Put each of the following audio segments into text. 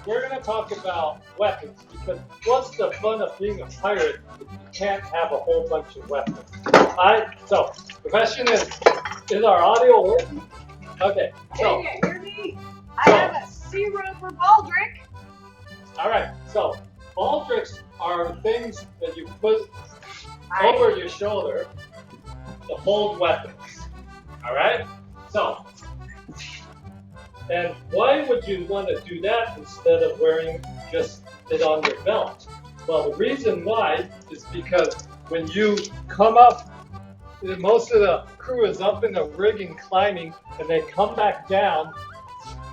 we're going to talk about weapons because what's the fun of being a pirate if you can't have a whole bunch of weapons? So the question is our audio working? Okay. So, can you hear me? I have a zero for baldric. All right. So baldricks are things that you put over your shoulder to hold weapons. All right. So, and why would you want to do that instead of wearing just it on your belt? Well, the reason why is because when you come up, most of the crew is up in the rigging climbing, and they come back down,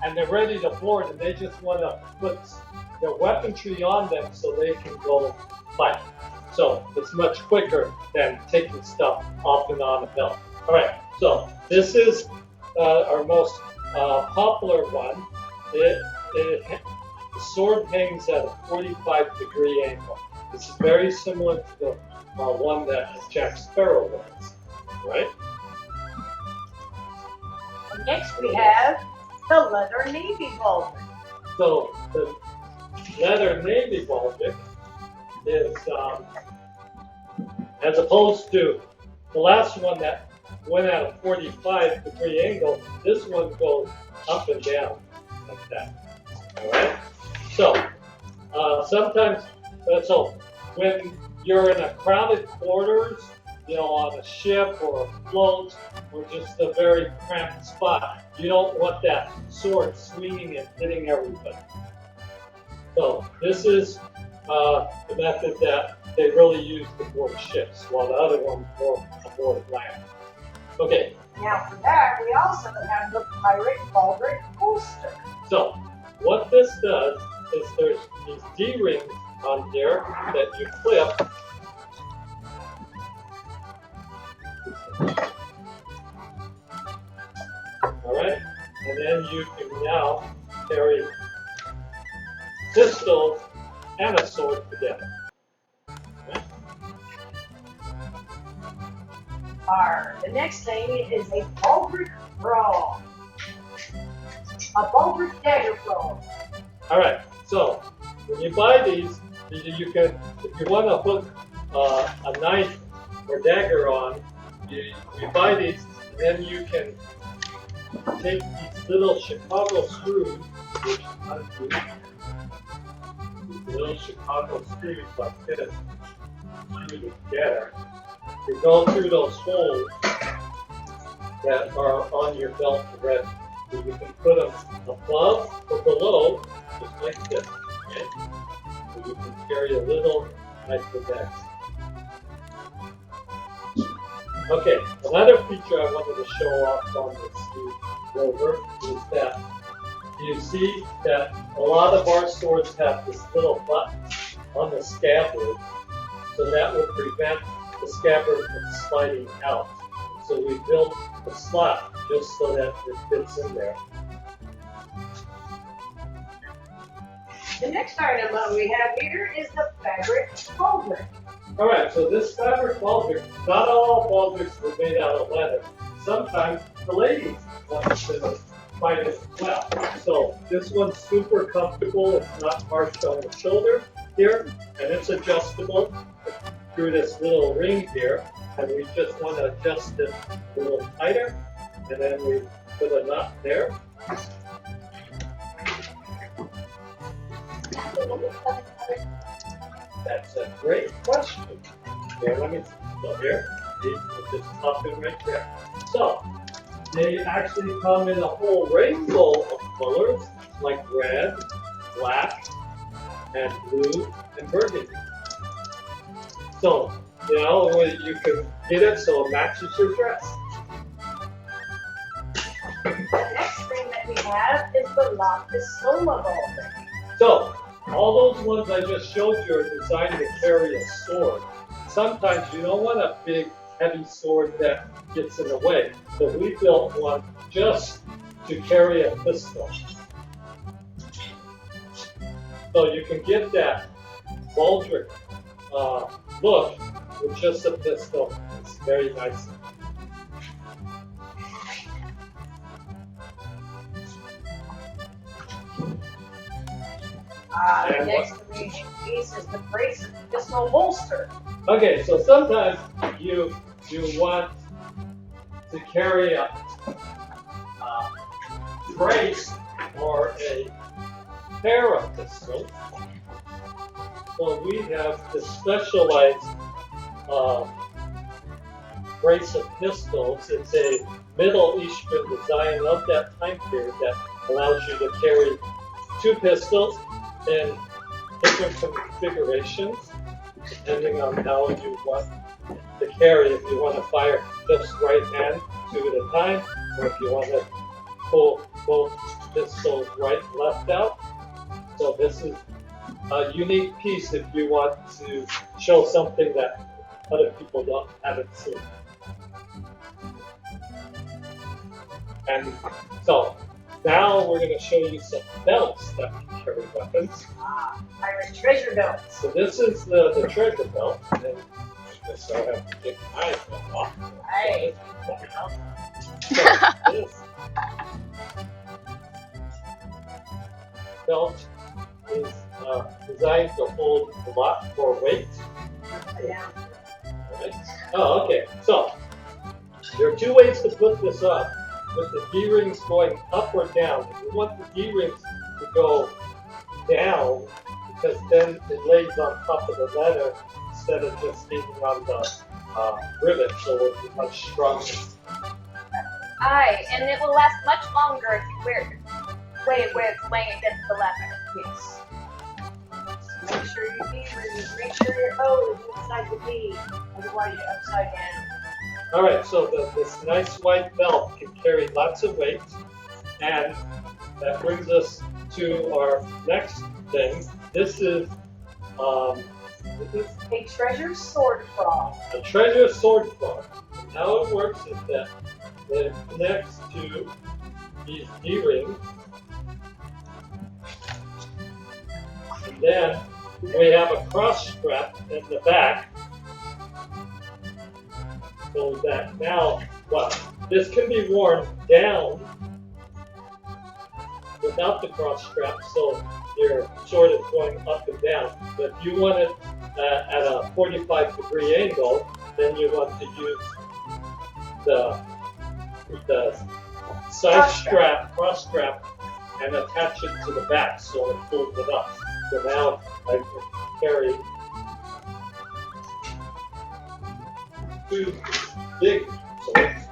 and they're ready to board, and they just want to put their weaponry on them so they can go fight. So it's much quicker than taking stuff off and on a belt. All right, so this is our most popular one. The sword hangs at a 45-degree angle. This is very similar to the one that Jack Sparrow wears, right? Next we have the leather navy baldric. So the leather navy baldric is, as opposed to the last one that went at a 45-degree angle, this one goes up and down like that. All right. So sometimes, so when you're in a crowded quarters, on a ship or a float or just a very cramped spot, you don't want that sword swinging and hitting everybody. So this is the method that they really use aboard ships, while the other one's more aboard land. Okay. Now for that, we also have the pirate baldric holster. So what this does is there's these D-rings on here that you clip. All right, and then you can now carry pistols and a sword together. Okay. The next thing is a baldric brawl. A baldric dagger brawl. All right, so when you buy these, you can, if you want to hook a knife or dagger on, you buy these, and then you can take these little Chicago screws, which undo these little Chicago screws like this, screw together. You go through those holes that are on your belt already. So you can put them above or below, just like this. Okay? So you can carry a little knife with that. Okay, another feature I wanted to show off on this new rover is that you see that a lot of our swords have this little button on the scabbard, so that will prevent the scabbard from sliding out. So we built a slot just so that it fits in there. The next item that we have here is the fabric baldric. All right, so this fabric baldric, not all baldricks were made out of leather. Sometimes the ladies want to find it as well. So this one's super comfortable. It's not harsh on the shoulder here, and it's adjustable through this little ring here. And we just want to adjust it a little tighter, and then we put a knot there. That's a great question. Here, let me go here. We'll just pop it right there. So, they actually come in a whole rainbow of colors, like red, black, and blue, and burgundy. So, you can get it so it matches your dress. The next thing that we have is the La Pistola baldric. So, all those ones I just showed you are designed to carry a sword. Sometimes you don't want a big, heavy sword that gets in the way. So we built one just to carry a pistol. So you can get that baldric look with just a pistol. It's very nice. And Next remaining piece is the brace and pistol holster. okay, so sometimes you want to carry a brace or a pair of pistols. So we have this specialized brace of pistols. It's a Middle Eastern design of that time period that allows you to carry two pistols in different configurations, depending on how you want to carry. If you want to fire just right hand, two at a time, or if you want to pull both pistols right and left out. So this is a unique piece if you want to show something that other people haven't seen. And so now we're going to show you some belts that can carry weapons. Irish treasure belts. So this is the treasure belt. And then so I have to get my belt off. Hey. So this belt is designed to hold a lot more weight. Yeah. Right? Oh, okay. So there are two ways to put this on, with the D-rings going up or down. If you want the D-rings to go down, because then it lays on top of the leather instead of just staying on the rivet, so it will be much stronger. Aye, and it will last much longer if you wear it where it's laying against the leather. Yes. Make sure your make sure your O is inside the D, otherwise you're upside down. All right, so this nice white belt can carry lots of weight, and that brings us to our next thing. This is A treasure sword frog. a treasure sword frog. And how it works is that it connects to these D-rings, and then we have a cross strap in the back, so that now, well, this can be worn down without the cross strap, so you're sort of going up and down. But if you want it at a 45-degree angle, then you want to use the side strap, cross strap, and attach it to the back so it pulls it up. So now I can carry two big swords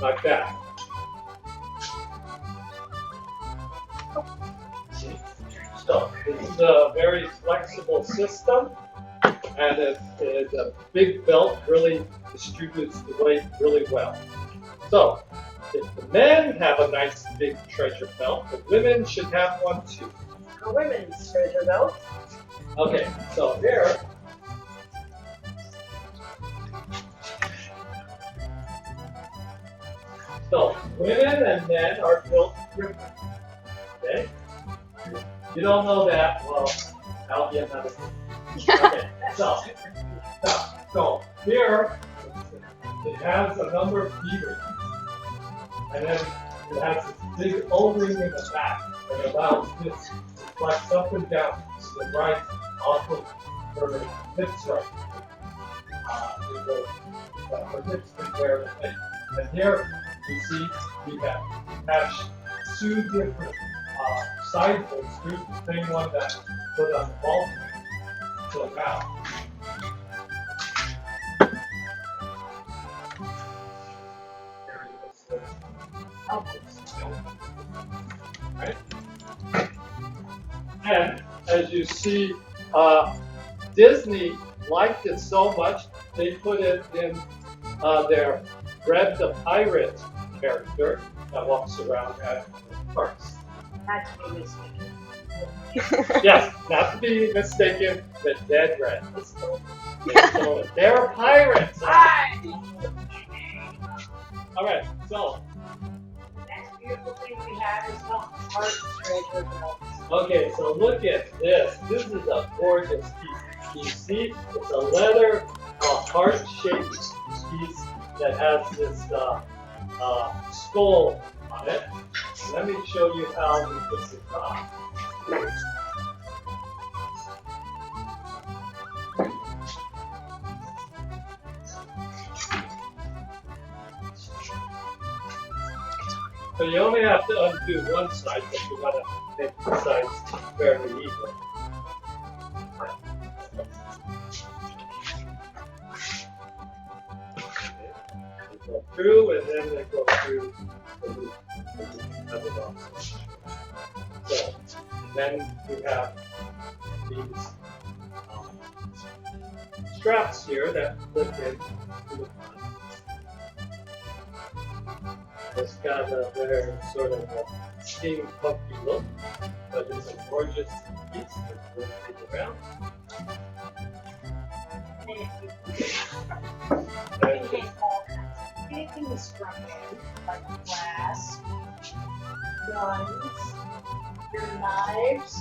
like that. So this is a very flexible system, and it's a big belt, really distributes the weight really well. So if the men have a nice big treasure belt, the women should have one too. A women's treasure belt. Okay, so here, so women and men are built different. Okay? You don't know that, well, I'll get another one. Okay, so here, it has a number of D-rings, and then it has this big O-ring in the back that allows this to flex up and down to the right, also for the hips right. For hips can wear the thing. And here, you see, we have attached two different side bolts. Here's the same one that put on the ball. So now, right? And as you see, Disney liked it so much, they put it in their Red the Pirate character that walks around at parks. Not to be mistaken. Yes, not to be mistaken, the Dead Red. So they're pirates. Hi! All right, so The next beautiful thing we have is the heart treasure belt. okay, so look at this. This is a gorgeous piece. You see, it's a leather heart-shaped piece that has this skull on it. Let me show you how we put this on. So you only have to undo one side, but you want to make the sides fairly even. They go through, and then they go through the loop. So, then you have these straps here that clip in to the front. It's got a very sort of a steampunky look, but it's a gorgeous piece that will take around. You can get all kinds of things from it, like glass, guns, your knives,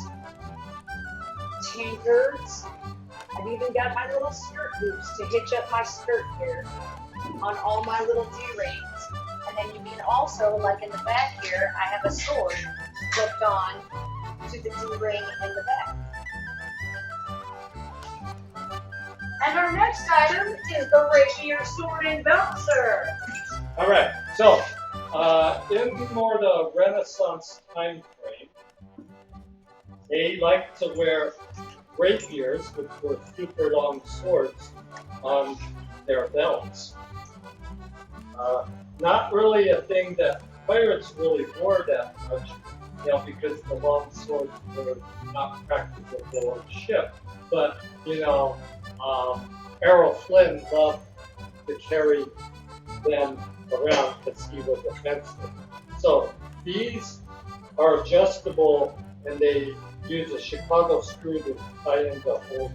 tankards. I've even got my little skirt hoops to hitch up my skirt here on all my little D-rings. And then you can also, like in the back here, I have a sword clipped on to the D-ring in the back. And our next item is the rapier, sword, and belt, sir. All right, so in more the Renaissance time frame, they liked to wear rapiers, which were super long swords, on their belts. Not really a thing that pirates really wore that much, you know, because the long swords were not practicable on ship. But, you know, Errol Flynn loved to carry them around because he was offensive. So these are adjustable, and they use a Chicago screw to tie into holes,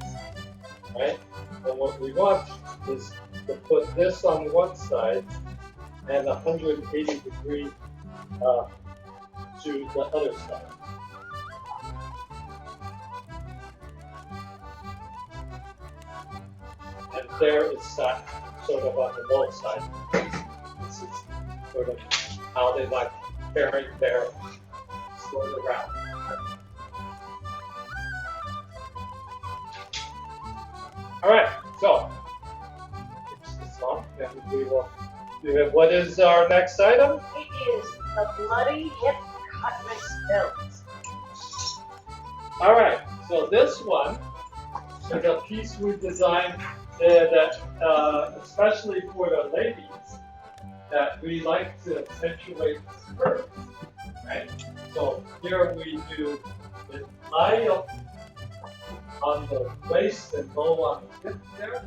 right? And what we want is to put this on one side and 180 degrees to the other side. And there is that sort of on the both sides. This is sort of how they like carrying their sword around. All right, so fix this on, and we will do it. What is our next item? It is the bloody hip cutlass belt. All right, so this one is a piece we designed that, especially for the ladies, that we like to accentuate the skirt, right? So here we do the tie up on the waist and bow on the hip there.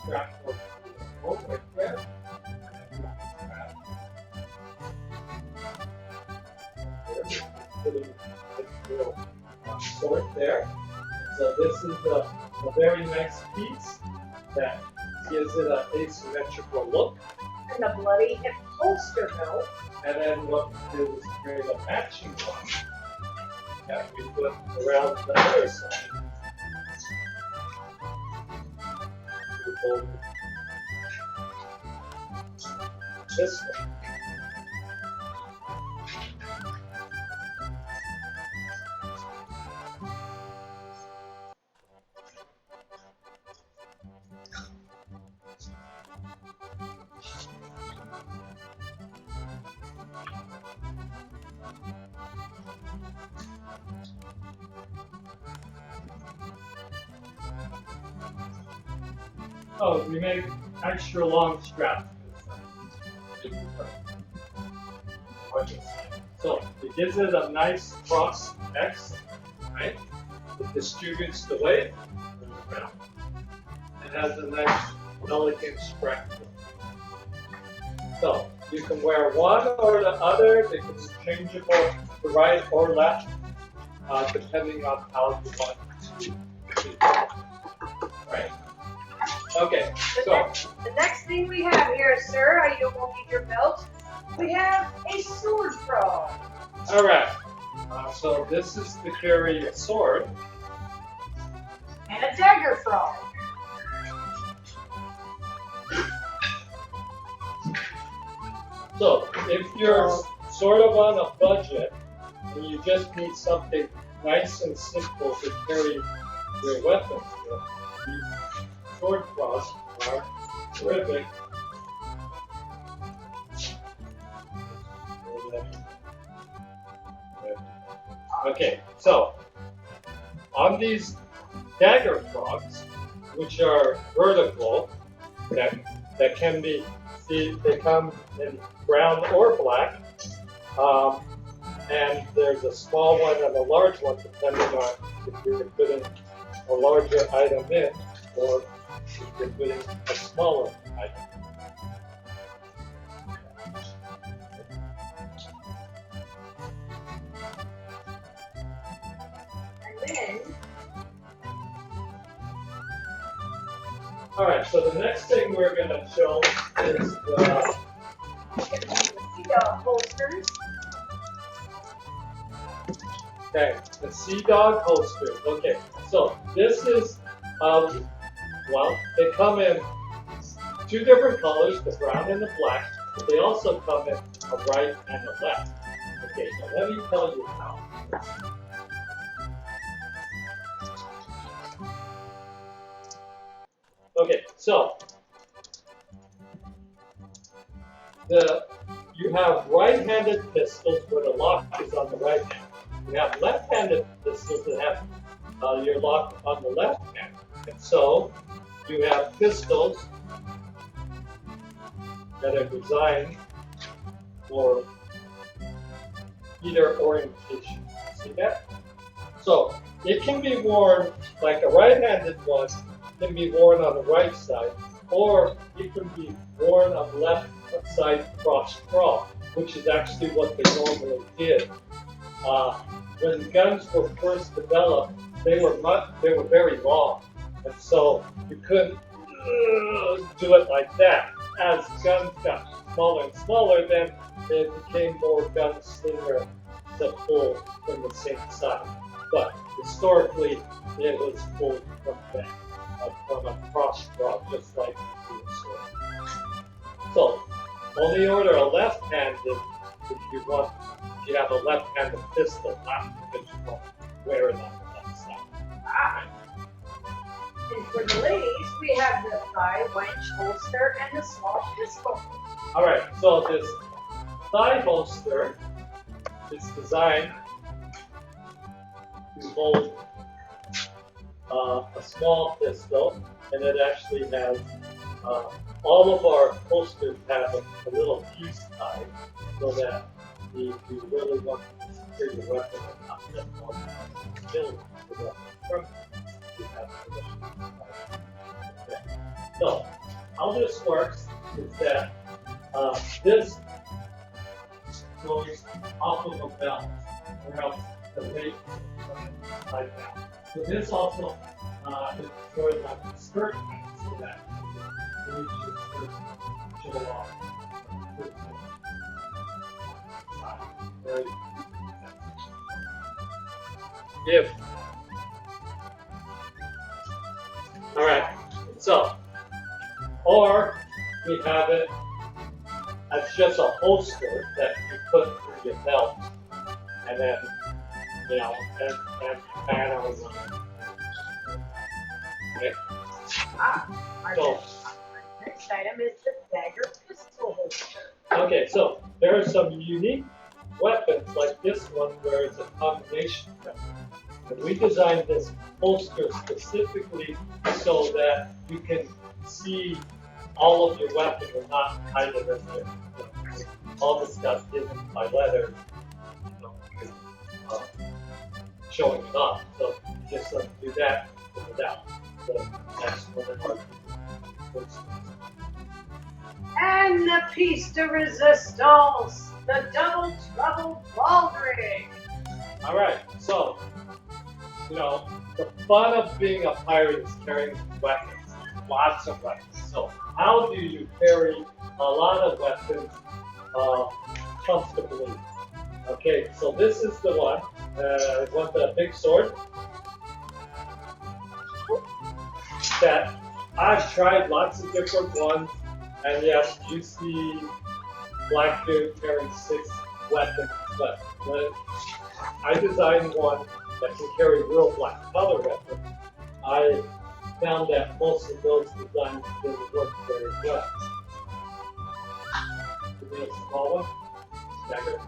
Strap over there. Putting this little sword there. So this is a very nice piece that gives it an asymmetrical look. And the bloody hip holster belt. And then what we do is create a matching one that we put around the other side. We hold this way. Oh, we make extra long straps. So it gives it a nice cross X, right? It distributes the weight around. It has a nice, elegant strap. So you can wear one or the other. They can be changeable to right or left, depending on how you want to do it. Right? Okay, so The next thing we have here, sir, you won't need your belt. We have a sword frog. all right. So this is to carry a sword. And a dagger frog. So if you're sort of on a budget and you just need something nice and simple to carry your weapons with, these sword frogs are terrific. Okay, so on these dagger frogs, which are vertical, that can be, see, they come in brown or black, and there's a small one and a large one depending on if you're putting a larger item in or if you're putting a smaller item. And then, All right, so the next thing we're going to show is the holsters. okay, the Sea Dog holster. Okay, so this is, well, they come in two different colors, the brown and the black, but they also come in a right and a left. Okay, so let me tell you how. Okay, so you have right-handed pistols where the lock is on the right hand. You have left-handed pistols that have your lock on the left hand. And so you have pistols that are designed for either orientation. See that? So it can be worn, like a right-handed one can be worn on the right side, or it can be worn on the left side cross-draw, which is actually what they normally did. When guns were first developed, they were very long, and so you couldn't do it like that. As guns got smaller and smaller, then it became more gunslinger to pull from the same side. But historically, it was pulled from a cross draw, just like the sword. So, only order a left-handed if you have a left-handed pistol, not because you don't wear it on the left side. And for the ladies, we have the thigh wench holster and the small pistol. All right, so this thigh holster is designed to hold a small pistol, and it actually has all of our holsters have a little piece tied so that if you really want to secure your weapon and not let one kill the weapon from you have a little piece tied. Okay. So how this works is that this goes off of a belt, or else the weight is like that. So this also is sort of like a skirt, so that you reach your skirt show off. Very if all right, so or we have it as just a holster that you put through your belt, and then and panels on it. Okay. Our So, next item is the dagger pistol holster. okay, so there are some unique weapons like this one where it's a combination weapon. And we designed this holster specifically so that you can see all of your weapons and not hide it as all the stuff given by letters, showing it off. So you just do that without. So that's one of our holsters. And the piece de resistance, the double trouble baldric. All right, so the fun of being a pirate is carrying weapons, lots of weapons. So how do you carry a lot of weapons comfortably? Okay, so this is the one. I want the big sword. That I've tried lots of different ones, and yes, you see Black Dude carrying 6 weapons, but when I designed one that can carry real black color weapons, I found that most of those designs didn't work very well. Give me a small one. Dagger.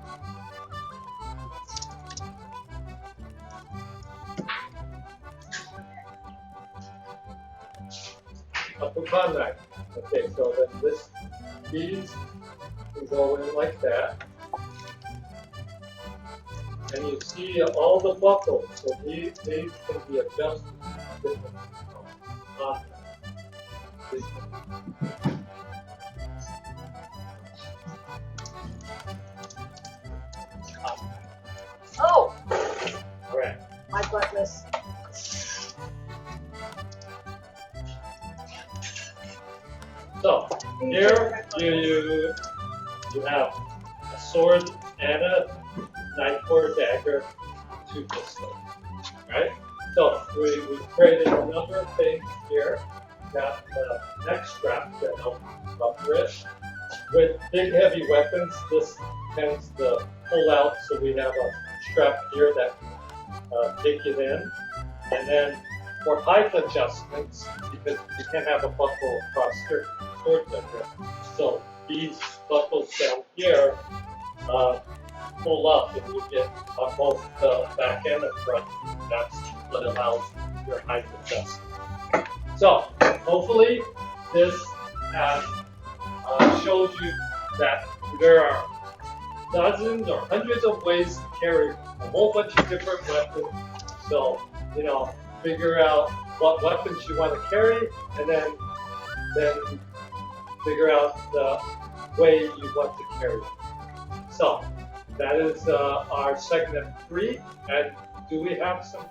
A pecan knife. Okay, so then these can go in like that. And you see all the buckles, so these can be adjusted to different Oh, Alright, my buttless. so here you have a sword and a knife or a dagger, 2 pistols, right? So we created a number of things here. Got the neck strap that helps buffer it. With big heavy weapons, this tends to pull out, so we have a strap here that can take it in. And then for height adjustments, because you can't have a buckle across your sword dagger, so these buckles down here pull up and you get on both the back and the front. That's what allows your height adjustment. So hopefully this has showed you that there are dozens or hundreds of ways to carry a whole bunch of different weapons. So, figure out what weapons you want to carry, and then figure out the way you want to carry them. So that is our segment 3. And do we have some